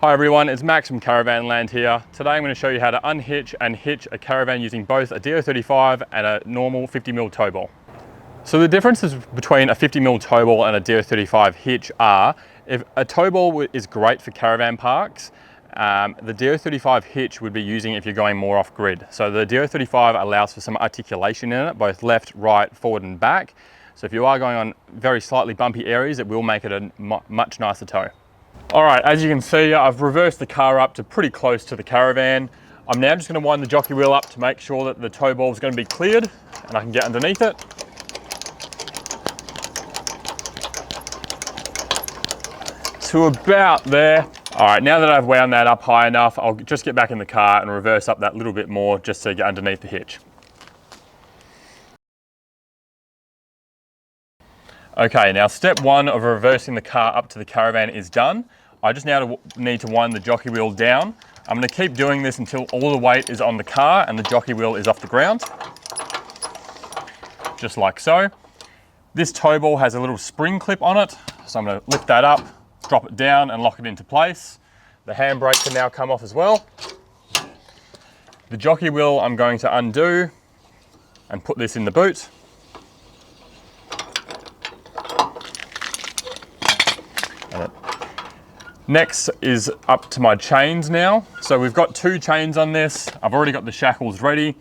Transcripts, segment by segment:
Hi everyone, it's Max from Caravanland here. Today I'm going to show you how to unhitch and hitch a caravan using both a DO35 and a normal 50mm tow ball. So the differences between a 50mm tow ball and a DO35 hitch are, if a tow ball is great for caravan parks, the DO35 hitch would be using if you're going more off grid. So the DO35 allows for some articulation in it, both left, right, forward and back. So if you are going on very slightly bumpy areas, it will make it a much nicer tow. All right, as you can see, I've reversed the car up to pretty close to the caravan. I'm now just going to wind the jockey wheel up to make sure that the tow ball is going to be cleared and I can get underneath it. To about there. All right, now that I've wound that up high enough, I'll just get back in the car and reverse up that little bit more just to get underneath the hitch. Okay, now step one of reversing the car up to the caravan is done. I just now need to wind the jockey wheel down. I'm going to keep doing this until all the weight is on the car and the jockey wheel is off the ground. Just like so. This tow ball has a little spring clip on it, so I'm going to lift that up, drop it down and lock it into place. The handbrake can now come off as well. The jockey wheel I'm going to undo and put this in the boot. Next is up to my chains now. So we've got two chains on this. I've already got the shackles ready.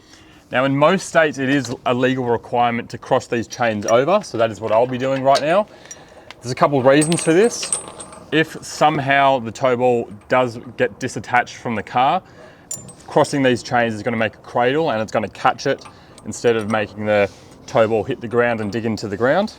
Now in most states it is a legal requirement to cross these chains over, so that is what I'll be doing right now. There's a couple of reasons for this. If somehow the tow ball does get disattached from the car, crossing these chains is going to make a cradle and it's going to catch it instead of making the tow ball hit the ground and dig into the ground.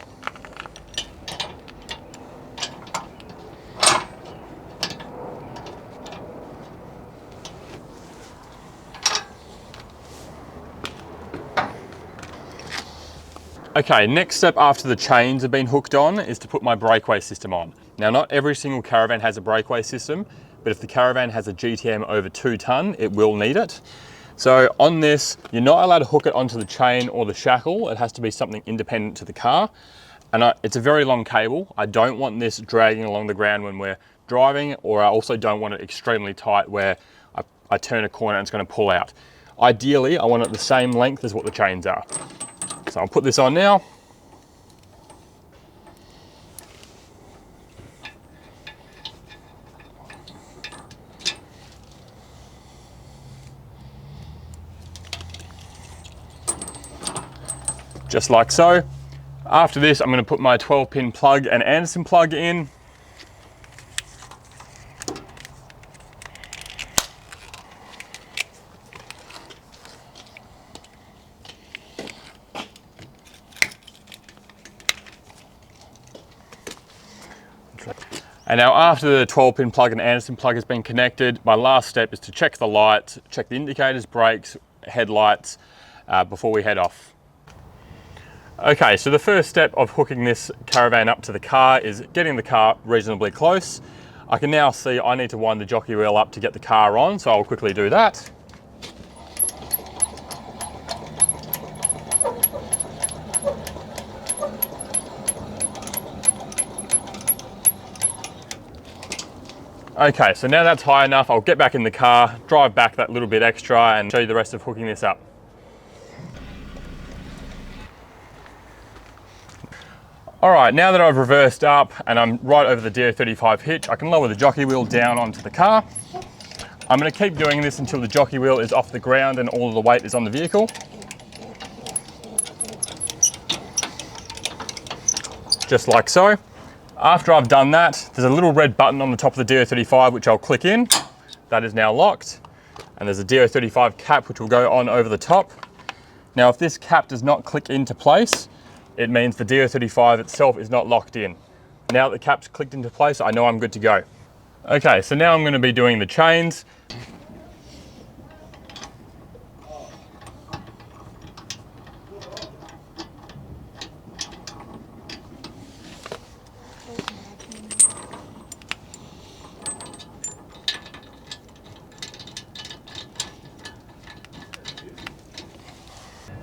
Okay, next step after the chains have been hooked on is to put my breakaway system on. Now, not every single caravan has a breakaway system, but if the caravan has a GTM over 2 ton, it will need it. So on this, you're not allowed to hook it onto the chain or the shackle. It has to be something independent to the car. And it's a very long cable. I don't want this dragging along the ground when we're driving, or I also don't want it extremely tight where I turn a corner and it's going to pull out. Ideally, I want it the same length as what the chains are. So I'll put this on now. Just like so. After this, I'm going to put my 12-pin plug and Anderson plug in. And now after the 12-pin plug and Anderson plug has been connected, my last step is to check the lights, check the indicators, brakes, headlights before we head off. Okay, so the first step of hooking this caravan up to the car is getting the car reasonably close. I can now see I need to wind the jockey wheel up to get the car on, so I'll quickly do that. Okay, so now that's high enough, I'll get back in the car, drive back that little bit extra and show you the rest of hooking this up. All right, now that I've reversed up and I'm right over the DO35 hitch, I can lower the jockey wheel down onto the car. I'm going to keep doing this until the jockey wheel is off the ground and all of the weight is on the vehicle. Just like so. After I've done that, there's a little red button on the top of the DO35 which I'll click in. That is now locked. And there's a DO35 cap which will go on over the top. Now if this cap does not click into place, it means the DO35 itself is not locked in. Now that the cap's clicked into place, I know I'm good to go. Okay, so now I'm going to be doing the chains.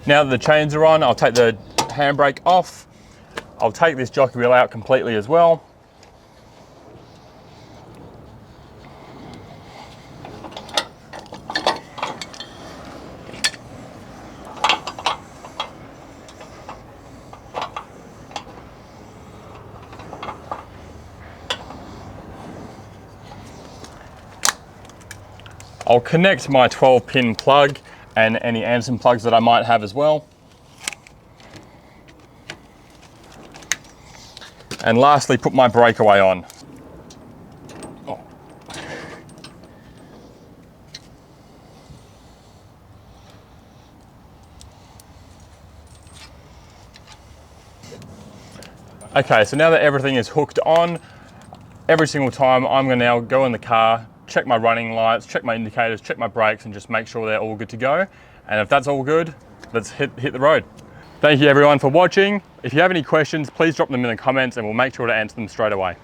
Now that the chains are on, I'll take the handbrake off. I'll take this jockey wheel out completely as well. I'll connect my 12-pin plug and any Anderson plugs that I might have as well. And lastly, put my breakaway on. Okay, so now that everything is hooked on, every single time I'm going to now go in the car, check my running lights, check my indicators, check my brakes, and just make sure they're all good to go. And if that's all good, let's hit the road. Thank you everyone for watching. If you have any questions, please drop them in the comments and we'll make sure to answer them straight away.